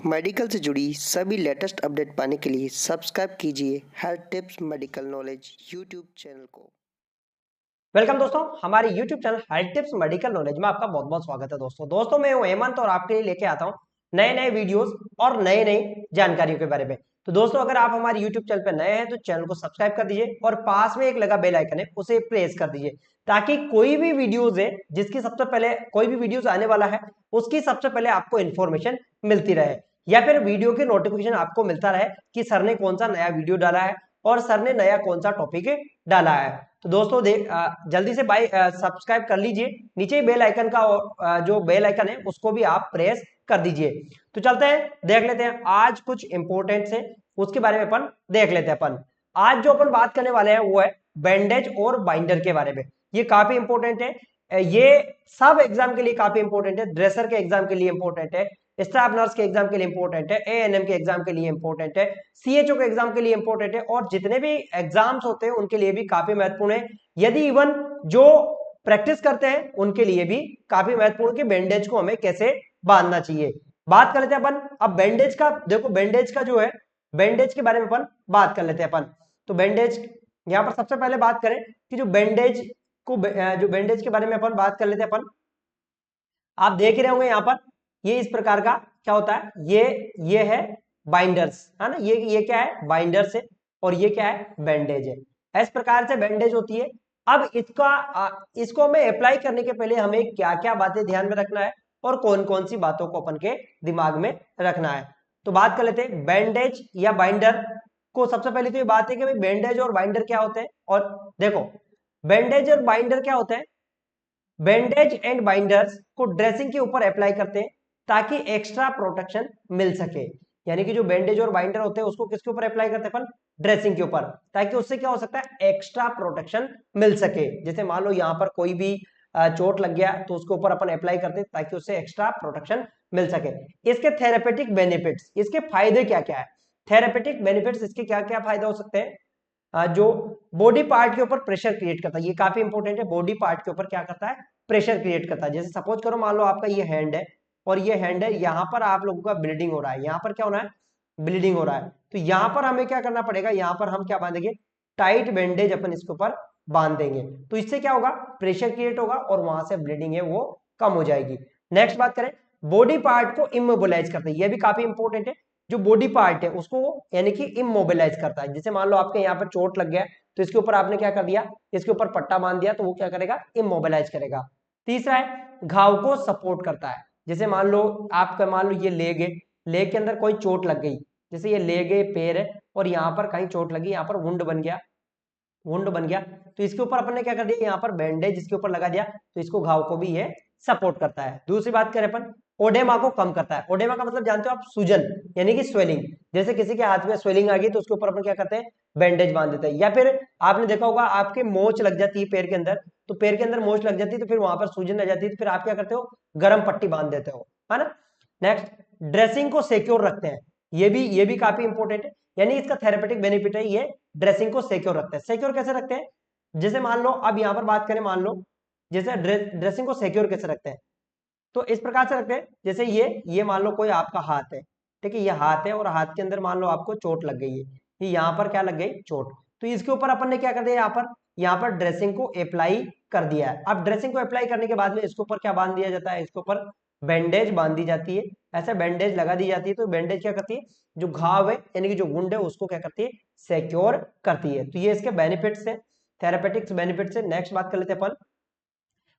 Medical से जुड़ी सभी लेटेस्ट अपडेट पाने के लिए सब्सक्राइब कीजिए health tips medical knowledge YouTube channel को। वेलकम दोस्तों, हमारे YouTube channel health tips medical knowledge में आपका बहुत बहुत स्वागत है। दोस्तों मैं हूं हेमंत और आपके लिए लेके आता हूं नए नए वीडियोस और नए नई जानकारियों के बारे में। तो दोस्तों अगर आप हमारे YouTube चैनल पर नए हैं तो चैनल को सब्सक्राइब कर दीजिए और पास में एक लगा बेल आइकन है उसे प्रेस कर दीजिए ताकि कोई भी वीडियोज है जिसकी सबसे पहले कोई भी वीडियोज आने वाला है उसकी सबसे पहले आपको इन्फॉर्मेशन मिलती रहे या फिर वीडियो की नोटिफिकेशन आपको मिलता रहे कि सर ने कौन सा नया वीडियो डाला है और सर ने नया कौन सा टॉपिक डाला है। तो दोस्तों जल्दी से सब्सक्राइब कर लीजिए, नीचे ही बेल आइकन का जो बेल आइकन है उसको भी आप प्रेस कर दीजिए। तो चलते हैं देख लेते हैं आज कुछ इंपॉर्टेंट से उसके बारे में अपन देख लेते हैं। अपन आज जो अपन बात करने वाले हैं वो है बैंडेज और बाइंडर के बारे में। ये काफी इंपॉर्टेंट है, ये सब एग्जाम के लिए काफी इंपॉर्टेंट है, ड्रेसर के एग्जाम के लिए इंपॉर्टेंट है, स्टाफ नर्स के एग्जाम के लिए इंपॉर्टेंट है, एएनएम के एग्जाम के लिए इंपॉर्टेंट है, सीएचओ के एग्जाम के लिए इंपॉर्टेंट है और जितने भी एग्जाम्स होते हैं उनके लिए भी काफी महत्वपूर्ण है। यदि इवन जो प्रैक्टिस करते हैं उनके लिए भी काफी महत्वपूर्ण कि बैंडेज को हमें कैसे बांधना चाहिए। बात कर लेते हैं अपन अब बैंडेज का। देखो बैंडेज का जो है, बैंडेज के बारे में अपन बात कर लेते हैं अपन। तो बैंडेज यहां पर सबसे पहले बात करें कि जो बैंडेज जो बैंडेज के बारे में अपन बात कर लेते हैं अपन। आप देख रहे होंगे यहां पर ये इस प्रकार का क्या होता है, ये है बाइंडर्स, है ना, ये क्या है बाइंडर्स है और ये क्या है बैंडेज है। इस प्रकार से बैंडेज होती है। अब इसको हमें अप्लाई करने के पहले हमें क्या क्या बातें ध्यान में रखना है और कौन कौन सी बातों को अपन के दिमाग में रखना है। तो बात कर लेते हैं बैंडेज या बाइंडर को। सबसे पहले तो ये बात है कि भाई बैंडेज और बाइंडर क्या होते हैं। और देखो बैंडेज और बाइंडर क्या होते हैं, बैंडेज एंड बाइंडर्स को ड्रेसिंग के ऊपर अप्लाई करते हैं ताकि एक्स्ट्रा प्रोटेक्शन मिल सके। यानी कि जो बैंडेज और बाइंडर होते हैं उसको किसके ऊपर अप्लाई करते हैं अपन, ड्रेसिंग के ऊपर, ताकि उससे क्या हो सकता है एक्स्ट्रा प्रोटेक्शन मिल सके। जैसे मान लो यहाँ पर कोई भी चोट लग गया तो उसके ऊपर अपन अप्लाई करते हैं ताकि उससे एक्स्ट्रा प्रोटेक्शन मिल सके। इसके थेरेपेटिक बेनिफिट्स, इसके फायदे क्या क्या है, थेरेपेटिक बेनिफिट्स इसके क्या क्या फायदे हो सकते हैं। जो बॉडी पार्ट के ऊपर प्रेशर क्रिएट करता है, ये काफी इंपॉर्टेंट है, बॉडी पार्ट के ऊपर क्या करता है प्रेशर क्रिएट करता है। जैसे सपोज करो मान लो आपका ये हैंड है और ये हैंड है, यहाँ पर आप लोगों का ब्लीडिंग हो रहा है, यहाँ पर क्या होना है ब्लीडिंग हो रहा है, तो यहाँ पर हमें क्या करना पड़ेगा, यहाँ पर हम क्या बांधेंगे टाइट बैंडेज अपन इसके ऊपर बांध देंगे। तो इससे क्या होगा प्रेशर क्रिएट होगा और वहां से ब्लीडिंग है वो कम हो जाएगी। नेक्स्ट बात करें बॉडी पार्ट को इमोबिलाइज करते हैं, ये भी काफी इंपॉर्टेंट है। जो बॉडी पार्ट है उसको यानी कि इमोबिलाइज करता है। जैसे मान लो आपके यहाँ पर चोट लग गया तो इसके ऊपर आपने क्या कर दिया, इसके ऊपर पट्टा बांध दिया तो वो क्या करेगा इमोबिलाइज करेगा। तीसरा है घाव को सपोर्ट करता है। जैसे मान लो आपका मान लो ये लेग है, लेग के अंदर कोई चोट लग गई, जैसे ये लेग है पैर है और यहाँ पर कहीं चोट लगी, यहाँ पर वुंड बन गया, वुंड बन गया, तो इसके ऊपर अपन ने क्या कर दिया यहाँ पर बैंडेज इसके ऊपर लगा दिया तो इसको घाव को भी ये सपोर्ट करता है। दूसरी बात करें अपन ओडेमा को कम करता है। ओडेमा का मतलब जानते हो आप, सूजन यानी कि स्वेलिंग। जैसे किसी के हाथ में स्वेलिंग आ गई तो उसके ऊपर अपन क्या करते हैं बैंडेज बांध देते हैं। या फिर आपने देखा होगा आपके मोच लग जाती है पैर के अंदर, तो पैर के अंदर मोच लग जाती है तो फिर वहां पर सूजन आ जाती है तो फिर आप क्या करते हो गर्म पट्टी बांध देते हो, है ना। नेक्स्ट ड्रेसिंग को सिक्योर रखते हैं, ये भी काफी इंपॉर्टेंट है। यानी इसका थेरेपेटिक बेनिफिट है, ये ड्रेसिंग को सिक्योर रखते हैं। सिक्योर कैसे रखते हैं, जैसे मान लो अब यहां पर बात करें, मान लो जैसे ड्रेसिंग को सिक्योर कैसे रखते हैं, तो इस प्रकार से रखते हैं जैसे ये मान लो कोई आपका हाथ है, ठीक है, ये हाथ है और हाथ के अंदर मान लो आपको चोट लग गई है, ये यहाँ पर क्या लग गई चोट, तो इसके ऊपर अपन ने क्या कर दिया यहाँ पर ड्रेसिंग को अप्लाई कर दिया है। अब ड्रेसिंग को अप्लाई करने के बाद में इसके ऊपर क्या बांध दिया जाता है, इसके ऊपर बैंडेज बांध दी जाती है, ऐसे बैंडेज लगा दी जाती है। तो बैंडेज क्या करती है जो घाव है यानी कि जो वुंड है उसको क्या करती है सिक्योर करती है। तो ये इसके बेनिफिट्स है, थेरेपेटिक्स बेनिफिट्स है। नेक्स्ट बात कर लेते हैं अपन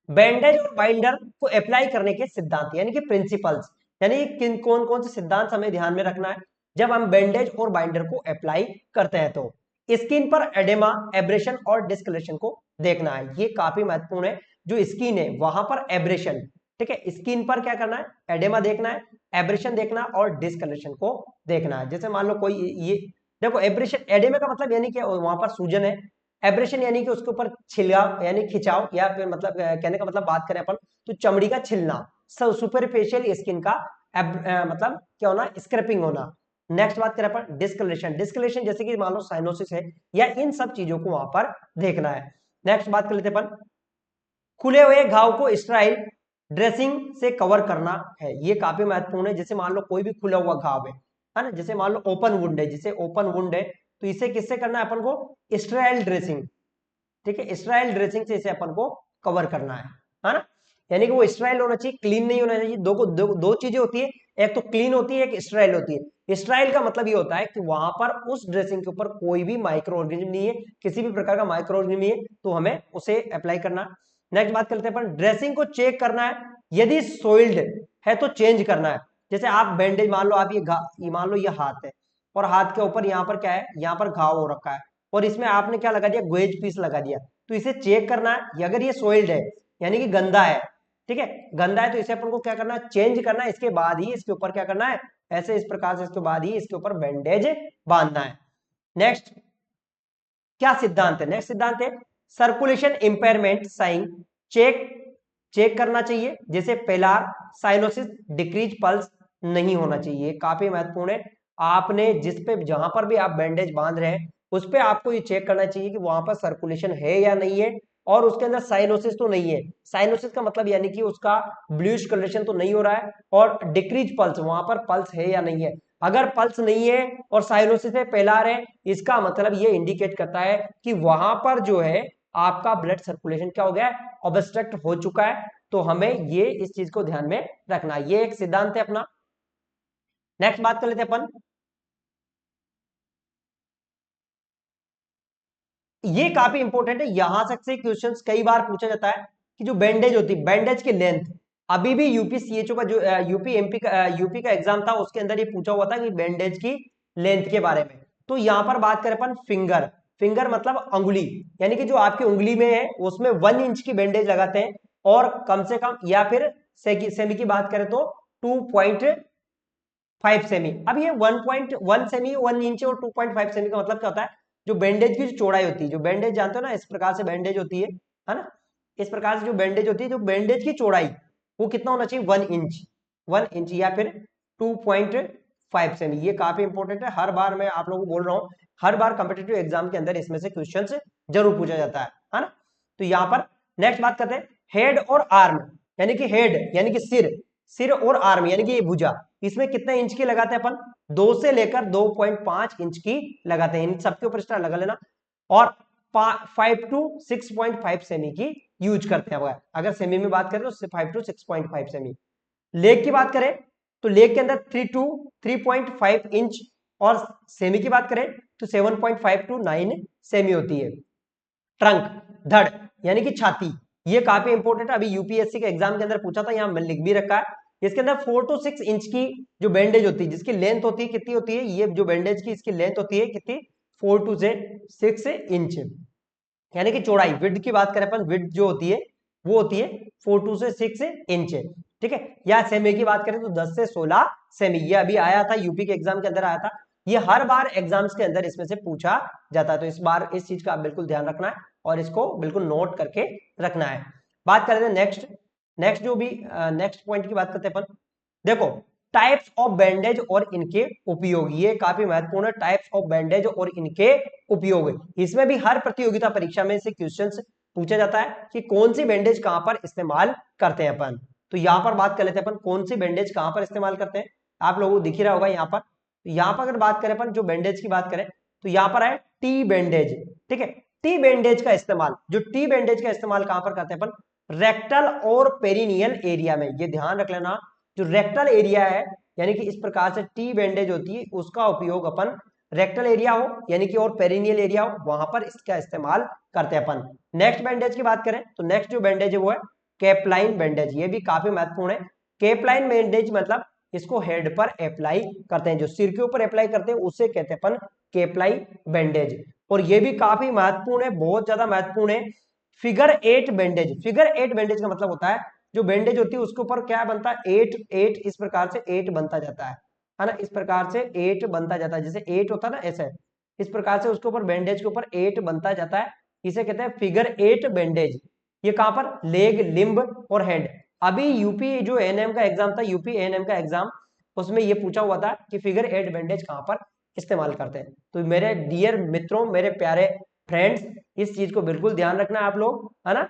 बैंडेज और बाइंडर को अप्लाई करने के सिद्धांत यानी कि प्रिंसिपल्स, यानी किन कौन कौन से सिद्धांत हमें ध्यान में रखना है जब हम बैंडेज और बाइंडर को अप्लाई करते हैं। तो स्किन पर एडेमा एब्रेशन और डिस्कलरेशन को देखना है, ये काफी महत्वपूर्ण है। जो स्किन है वहां पर एब्रेशन, ठीक है, स्किन पर क्या करना है एडेमा देखना है, एब्रेशन देखना और डिस्कलरेशन को देखना है। जैसे मान लो कोई ये देखो एब्रेशन एडेमा का मतलब यानी कि वहां पर सूजन है, एब्रेशन यानी कि उसके ऊपर छिलगा यानी खिंचाव, या फिर मतलब कहने का मतलब बात करें अपन तो चमड़ी का छिलना, सुपरफिशियल स्किन का मतलब क्या होना स्क्रैपिंग होना। नेक्स्ट बात करें अपन डिस्कलरेशन, डिस्कलरेशन जैसे कि मान लो साइनोसिस है, या इन सब चीजों को वहां पर देखना है। नेक्स्ट बात कर लेते अपन खुले हुए घाव को स्टराइल ड्रेसिंग से कवर करना है, ये काफी महत्वपूर्ण है। जैसे मान लो कोई भी खुला हुआ घाव है ना, जैसे मान लो ओपन वुंड है, जैसे ओपन वुंड है तो इसे किससे करना है अपन को, स्टेराइल ड्रेसिंग, ठीक है, स्टेराइल ड्रेसिंग से इसे अपन को कवर करना है ना। यानी कि वो स्टेराइल होना चाहिए, क्लीन नहीं होना चाहिए। दो चीजें होती है, एक तो क्लीन होती है, एक स्टेराइल होती है। स्टेराइल का मतलब ये होता है कि वहां पर उस ड्रेसिंग के ऊपर कोई भी माइक्रो ऑर्गेनिज्म नहीं है, किसी भी प्रकार का माइक्रो ऑर्गेनिज्म नहीं है, तो हमें उसे अप्लाई करना। नेक्स्ट बात करते हैं अपन, ड्रेसिंग को चेक करना है, यदि सोइल्ड है तो चेंज करना है। जैसे आप बैंडेज मान लो, आप ये मान लो ये हाथ है और हाथ के ऊपर यहाँ पर क्या है, यहाँ पर घाव हो रखा है और इसमें आपने क्या लगा दिया, ग्वेज पीस लगा दिया, तो इसे चेक करना है। अगर ये सोइल्ड है यानी कि गंदा है, ठीक है, गंदा है, तो इसे अपन को क्या करना है, चेंज करना है। इसके बाद ही इसके ऊपर क्या करना है, ऐसे इस प्रकार से इसके बाद ही इसके ऊपर बैंडेज बांधना है। नेक्स्ट क्या सिद्धांत है, नेक्स्ट सिद्धांत है सर्कुलेशन इंपेयरमेंट साइन चेक करना चाहिए। जैसे पेलार साइनोसिस डिक्रीज पल्स नहीं होना चाहिए, काफी महत्वपूर्ण है। आपने जिस पे जहां पर भी आप बैंडेज बांध रहे हैं उस पे आपको ये चेक करना चाहिए कि वहां पर सर्कुलेशन है या नहीं है, और उसके अंदर साइनोसिस तो नहीं है। साइनोसिस का मतलब यानी कि उसका ब्लूइश कलरेशन तो नहीं हो रहा है, और डिक्रीज पल्स, वहां पर पल्स है या नहीं है। अगर पल्स नहीं है और साइनोसिस है, पेलार है, इसका मतलब ये इंडिकेट करता है कि वहां पर जो है आपका ब्लड सर्कुलेशन क्या हो गया है, ऑब्स्ट्रक्ट हो चुका है। तो हमें ये इस चीज को ध्यान में रखना, ये एक सिद्धांत है अपना। नेक्स्ट बात कर लेते हैं अपन, ये काफी इंपॉर्टेंट है, यहां तक से क्वेश्चंस कई बार पूछा जाता है कि जो बैंडेज होती है, बैंडेज की लेंथ, अभी भी यूपी सीएचओ का जो यूपी एमपी का यूपी का एग्जाम था उसके अंदर ये पूछा हुआ था कि बैंडेज की लेंथ के बारे में। तो यहां पर बात करें अपन फिंगर, फिंगर मतलब अंगुली, यानी कि जो आपकी उंगली में है उसमें 1 इंच की बैंडेज लगाते हैं, और कम से कम, या फिर सेमी की बात करें तो 2.5 सेमी। अब ये 1.1 सेमी, 1 इंच और 2.5 सेमी का मतलब क्या होता है, जो बैंडेज की जो चौड़ाई होती है, जो बैंडेज जानते हो ना, इस प्रकार से बैंडेज होती है ना, इस प्रकार से जो बैंडेज होती है, जो बैंडेज की चौड़ाई वो कितना होना चाहिए, 1 इंच, 1 इंच या फिर 2.5 सेमी। ये काफी इंपॉर्टेंट है, हर बार मैं आप लोगों को बोल रहा हूँ, हर बार कॉम्पिटेटिव एग्जाम के अंदर इसमें से क्वेश्चन जरूर पूछा जाता है ना। तो यहाँ पर नेक्स्ट बात करते हैं हेड और आर्म, यानी कि हेड यानी कि सिर, सिर और आर्म यानी कि ये भुजा, इसमें कितने इंच की लगाते हैं अपन, 2 से लेकर 2.5 इंच की लगाते हैं, इन सबके ऊपर स्टार लगा लेना। और 5 टू 6.5 सेमी की यूज करते हैं। अगर सेमी में बात करें तो 5 टू 6.5 सेमी। लेग की बात करें तो लेग के अंदर 3 टू 3.5 इंच, और सेमी की बात करें तो 7.5 टू 9 सेमी होती है। ट्रंक, धड़ यानी कि छाती, ये काफी इंपॉर्टेंट है, अभी यूपीएससी के एग्जाम के अंदर पूछा था, यहां लिख भी रखा है। इसके अंदर 4 टू 6 इंच की जो बैंडेज होती है, जिसकी लेंथ होती है कितनी होती है, ये जो बैंडेज की इसकी लेंथ होती है कितनी, 4 टू 6 इंच, यानी कि चौड़ाई। विड्थ की बात करें अपन, विड्थ जो होती है वो होती है 4 टू 6 इंच, ठीक है। या सेमी की बात करें तो 10 से 16 सेमी, ये अभी आया था यूपी के एग्जाम के अंदर आया था, ये हर बार एग्जाम्स के अंदर इसमें से पूछा जाता है। तो इस बार इस चीज का बिल्कुल ध्यान रखना है और इसको बिल्कुल नोट करके रखना है। बात करते हैं नेक्स्ट, नेक्स्ट जो भी नेक्स्ट पॉइंट की बात करते हैं अपन, देखो टाइप्स ऑफ बैंडेज और इनके उपयोग, ये काफी महत्वपूर्ण है, टाइप्स ऑफ बैंडेज और इनके उपयोग। इसमें भी हर प्रतियोगिता परीक्षा में से क्वेश्चंस पूछा जाता है कि कौन सी बैंडेज कहां पर इस्तेमाल करते हैं अपन। तो यहां पर बात कर लेते हैं अपन, कौन सी बैंडेज कहां पर इस्तेमाल करते हैं, आप लोगों को दिख ही रहा होगा यहाँ पर। तो यहाँ पर अगर बात करें अपन, जो बैंडेज की बात करें तो यहाँ पर है टी बैंडेज, ठीक है। टी बैंडेज का इस्तेमाल, जो टी बैंडेज का इस्तेमाल कहां पर करते हैं अपन, रेक्टल और पेरिनियल एरिया में, ये ध्यान रख लेना। जो रेक्टल एरिया है यानी कि इस प्रकार से टी बैंडेज होती है, उसका उपयोग अपन रेक्टल एरिया हो यानी कि और पेरिनियल एरिया हो वहां पर इसका इस्तेमाल करते हैं अपन। नेक्स्ट बैंडेज की बात करें तो नेक्स्ट जो बैंडेज है वो है केपलाइन बैंडेज, ये भी काफी महत्वपूर्ण है। केपलाइन बैंडेज मतलब इसको हेड पर अप्लाई करते हैं, जो सिर के ऊपर अप्लाई करते हैं उसे कहते हैं अपन केपलाई बैंडेज, और ये भी काफी महत्वपूर्ण है, बहुत ज्यादा महत्वपूर्ण है। फिगर 8 बैंडेज, फिगर 8 बैंडेज का मतलब होता है जो बैंडेज होती है उसके ऊपर क्या बनता है, 8 इस प्रकार से 8 बनता जाता है ना, इस प्रकार से 8 बनता जाता है, जैसे 8 होता है ना ऐसे, इस प्रकार से उसके ऊपर बैंडेज के ऊपर 8 बनता जाता है, इसे कहते हैं फिगर 8 बैंडेज। ये कहां पर, लेग, लिम्ब और हैंड। अभी यूपी जो एएनएम का एग्जाम था, यूपी एएनएम का एग्जाम, उसमें ये पूछा हुआ था कि फिगर 8 बैंडेज कहां पर इस्तेमाल करते हैं। तो मेरे डियर मित्रों, मेरे प्यारे फ्रेंड्स, इस चीज को बिल्कुल ध्यान रखना है आप लोग, है ना,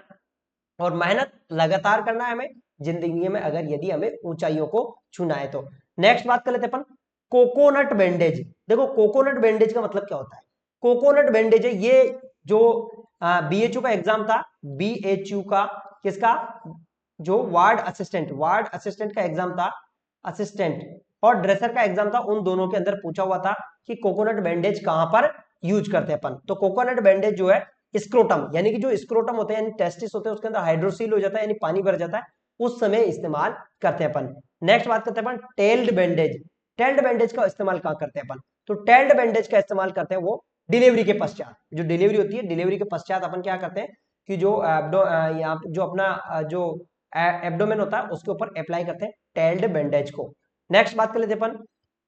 और मेहनत लगातार करना है हमें। जिंदगी में, अगर यदि हमें ऊंचाइयों को छूना है तो। नेक्स्ट बात कर लेते हैं अपन कोकोनट बैंडेज। देखो कोकोनट बैंडेज का मतलब क्या होता है। कोकोनट बैंडेज है ये जो बीएचयू का एग्जाम था, बीएचयू का किसका, जो वार्ड असिस्टेंट का एग्जाम था, असिस्टेंट और ड्रेसर का एग्जाम था, उन दोनों के अंदर पूछा हुआ था कि कोकोनट बैंडेज कहां पर यूज करते हैं अपन। तो कोकोनट बैंडेज जो है स्क्रोटम, यानी कि जो स्क्रोटम होते हैं यानी टेस्टिस होते हैं उसके अंदर हाइड्रोसील हो जाता है यानी पानी भर जाता है, उस समय इस्तेमाल करते हैं अपन। नेक्स्ट बात करते हैं अपन टेल्ड बैंडेज। टेल्ड बैंडेज का इस्तेमाल कहां करते हैं अपन, तो टेल्ड बैंडेज का इस्तेमाल करते हैं वो डिलीवरी के पश्चात, जो डिलीवरी होती है डिलीवरी के पश्चात अपन क्या करते हैं कि जो जो अपना जो एब्डोमेन होता है उसके ऊपर अप्लाई करते हैं टेल्ड बैंडेज को। नेक्स्ट बात कर लेते हैं अपन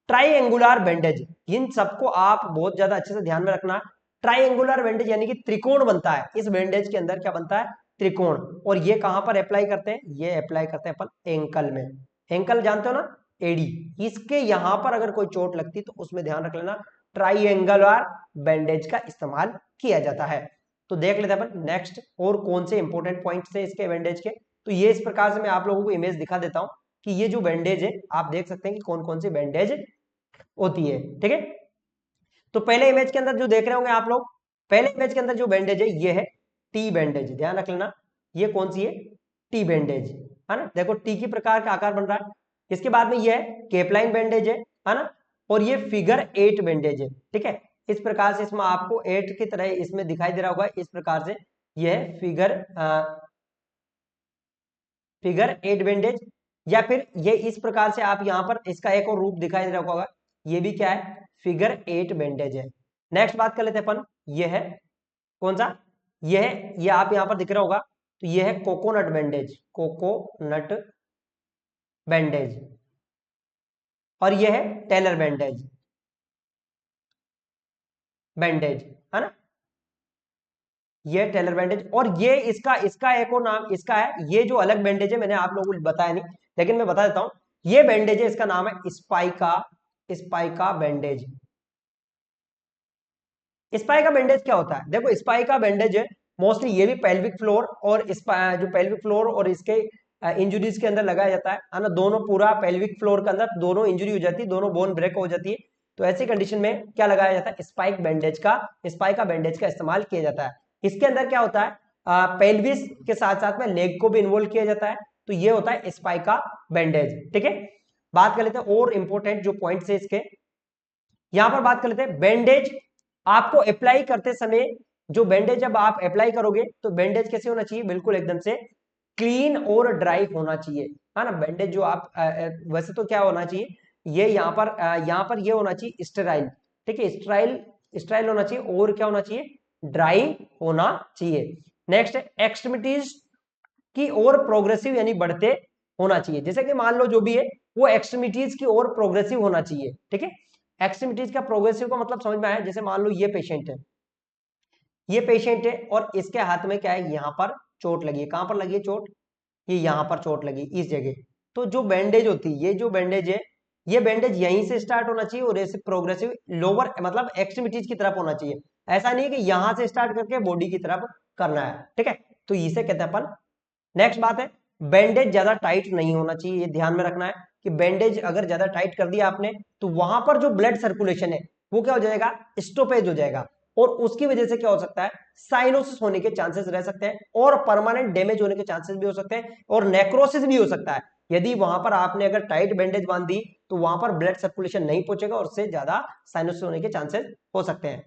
ट्राइएंगुलर बैंडेज। इन सबको आप बहुत ज्यादा अच्छे से ध्यान में रखना। ट्राइएंगुलर बैंडेज यानी कि त्रिकोण बनता है, इस बैंडेज के अंदर क्या बनता है, त्रिकोण। और ये कहां पर अप्लाई करते हैं, ये अप्लाई करते हैं अपन एंकल में। एंकल जानते हो ना, एडी, इसके यहां पर अगर कोई चोट लगती तो उसमें ध्यान रख लेना ट्राइएंगुलर बैंडेज का इस्तेमाल किया जाता है। तो देख लेते हैं अपन नेक्स्ट और कौन से इंपॉर्टेंट पॉइंट्स है इसके बैंडेज के। तो ये इस प्रकार से मैं आप लोगों को इमेज दिखा देता हूं कि ये जो बैंडेज है आप देख सकते हैं कि कौन कौन सी बैंडेज होती है, ठीक है। तो पहले इमेज के अंदर जो देख रहे होंगे आप लोग, पहले इमेज के अंदर जो बैंडेज है ये है टी बैंडेज, ध्यान रख लेना ये कौन सी है, टी बैंडेज, है ना। देखो टी की प्रकार का आकार बन रहा है। इसके बाद में ये है केपलाइन बैंडेज है ना, और ये फिगर 8 बैंडेज है, ठीक है। इस प्रकार से इसमें आपको 8 की तरह इसमें दिखाई दे रहा होगा, इस प्रकार से ये है फिगर 8 बैंडेज। या फिर ये इस प्रकार से आप यहाँ पर इसका एक और रूप दिखाई दे रहा होगा, ये भी क्या है, फिगर 8 बैंडेज है। नेक्स्ट बात कर लेते हैं अपन, ये है कौन सा, ये है, ये आप यहाँ पर दिख रहा होगा, तो ये है कोकोनट बैंडेज, कोकोनट बैंडेज। और ये है टेलर बैंडेज, बैंडेज है ना, ये टेलर बैंडेज। और ये इसका इसका एक और नाम इसका है, ये जो अलग बैंडेज है मैंने आप लोगों को बताया नहीं, लेकिन मैं बता देता हूं, ये बैंडेज है, इसका नाम है स्पाइका, स्पाइका बैंडेज। स्पाइका बैंडेज क्या होता है, देखो स्पाइका बैंडेज है मोस्टली ये भी पेल्विक फ्लोर और जो पेल्विक फ्लोर और इसके इंजुरीज के अंदर लगाया जाता है ना, दोनों पूरा पेल्विक फ्लोर के अंदर दोनों इंजुरी हो जाती है, दोनों बोन ब्रेक हो जाती है, तो ऐसी कंडीशन में क्या लगाया जाता है, स्पाइका बैंडेज का इस्तेमाल किया जाता है। इसके अंदर क्या होता है, पेल्विस के साथ साथ में लेग को भी इन्वॉल्व किया जाता है, तो ये होता है स्पाइका बैंडेज, ठीक है। बात कर लेते हैं और इंपॉर्टेंट जो पॉइंट्स है इसके, यहां पर बात कर लेते हैं बैंडेज आपको अप्लाई करते समय, जो बैंडेज जब आप अप्लाई करोगे तो बैंडेज कैसे होना चाहिए, बिल्कुल एकदम से क्लीन और ड्राई होना चाहिए, है ना। बैंडेज जो आप वैसे तो क्या होना चाहिए, ये यहाँ पर ये होना चाहिए स्टेराइल, ठीक है, स्टेराइल स्टेराइल होना चाहिए, और क्या होना चाहिए, ड्राई होना चाहिए। नेक्स्ट एक्सट्रीमिटीज की ओर प्रोग्रेसिव यानी बढ़ते होना चाहिए, जैसे कि मान लो जो भी है वो एक्सट्रीमिटीज की ओर प्रोग्रेसिव होना चाहिए, ठीक है। एक्सट्रीमिटीज का प्रोग्रेसिव का मतलब समझ में आया, जैसे मान लो ये पेशेंट है, ये पेशेंट है और इसके हाथ में क्या है, यहाँ पर चोट लगी है, कहां पर लगी है चोट, ये यहाँ पर चोट लगी इस जगह, तो जो बैंडेज होती है, ये जो बैंडेज है, ये बैंडेज यहीं से स्टार्ट होना चाहिए और ऐसे प्रोग्रेसिव लोअर मतलब एक्सट्रीमिटीज की तरफ होना चाहिए, ऐसा नहीं है कि यहां से स्टार्ट करके बॉडी की तरफ करना है, ठीक है। तो इसे कहते हैं अपन। नेक्स्ट बात है बैंडेज ज्यादा टाइट नहीं होना चाहिए, ये ध्यान में रखना है कि बैंडेज अगर ज्यादा टाइट कर दिया आपने तो वहां पर जो ब्लड सर्कुलेशन है वो क्या हो जाएगा, स्टॉपेज हो जाएगा, और उसकी वजह से क्या हो सकता है, साइनोसिस होने के चांसेस रह सकते हैं, और परमानेंट डैमेज होने के चांसेस भी हो सकते हैं, और नेक्रोसिस भी हो सकता है। यदि वहां पर आपने अगर टाइट बैंडेज बांध दी तो वहां पर ब्लड सर्कुलेशन नहीं पहुंचेगा और उससे ज्यादा साइनोसिस होने के चांसेस हो सकते हैं।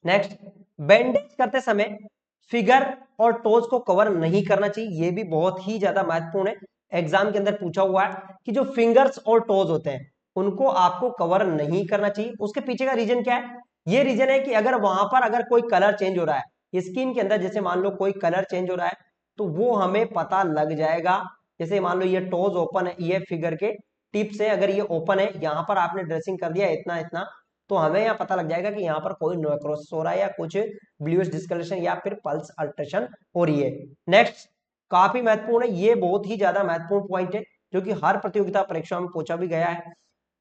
नेक्स्ट बैंडेज करते समय फिगर और टोज को कवर नहीं करना चाहिए, ये भी बहुत ही ज्यादा महत्वपूर्ण है, एग्जाम के अंदर पूछा हुआ है कि जो फिंगर्स और टोज होते हैं उनको आपको कवर नहीं करना चाहिए। उसके पीछे का रीजन क्या है, ये रीजन है कि अगर वहां पर अगर कोई कलर चेंज हो रहा है स्किन के अंदर, जैसे मान लो कोई कलर चेंज हो रहा है तो वो हमें पता लग जाएगा। जैसे मान लो ये टोज ओपन है, ये फिगर के टिप्स है, अगर ये ओपन है, यहाँ पर आपने ड्रेसिंग कर दिया इतना इतना, तो हमें यहाँ पता लग जाएगा कि यहाँ पर कोई नेक्रोसिस हो रहा है या कुछ ब्लूइश डिस्कलरेशन या फिर पल्स अल्ट्रेशन हो रही है। नेक्स्ट काफी महत्वपूर्ण है, ये बहुत ही ज्यादा महत्वपूर्ण पॉइंट है जो कि हर प्रतियोगिता परीक्षा में पूछा भी गया है।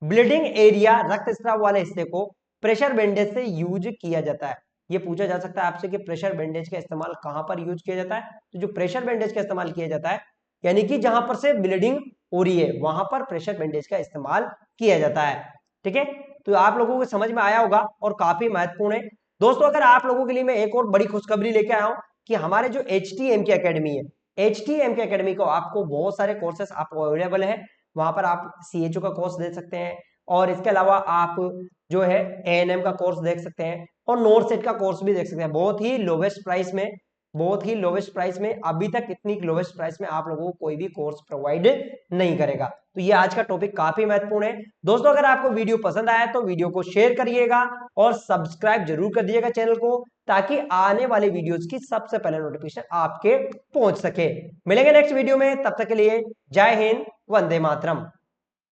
ब्लीडिंग एरिया रक्तस्राव वाले हिस्से को प्रेशर बैंडेज से यूज किया जाता है, ये पूछा जा सकता है आपसे कि प्रेशर बैंडेज का इस्तेमाल कहां पर यूज किया जाता है, तो जो प्रेशर बैंडेज का इस्तेमाल किया जाता है यानी कि जहां पर से ब्लीडिंग हो रही है वहां पर प्रेशर बैंडेज का इस्तेमाल किया जाता है। ठीक है, तो आप लोगों को समझ में आया होगा और काफी महत्वपूर्ण है। दोस्तों अगर आप लोगों के लिए मैं एक और बड़ी खुशखबरी लेके आया हूं कि हमारे जो HTM की एकेडमी है, HTM की एकेडमी को आपको बहुत सारे कोर्सेस आपको अवेलेबल है। वहां पर आप CHO का कोर्स दे सकते हैं और इसके अलावा आप जो है ANM का कोर्स देख सकते हैं और नोट सेट का कोर्स भी देख सकते हैं। बहुत ही लोवेस्ट प्राइस में, बहुत ही लोवेस्ट प्राइस में, अभी तक इतनी लोवेस्ट प्राइस में आप लोगों को कोई भी कोर्स प्रोवाइड नहीं करेगा। तो ये आज का टॉपिक काफी महत्वपूर्ण है। दोस्तों अगर आपको वीडियो पसंद आया तो वीडियो को शेयर करिएगा और सब्सक्राइब जरूर कर दीजिएगा चैनल को, ताकि आने वाले वीडियोस की सबसे पहले नोटिफिकेशन आपके पहुंच सके। मिलेंगे नेक्स्ट वीडियो में, तब तक के लिए जय हिंद, वंदे मातरम।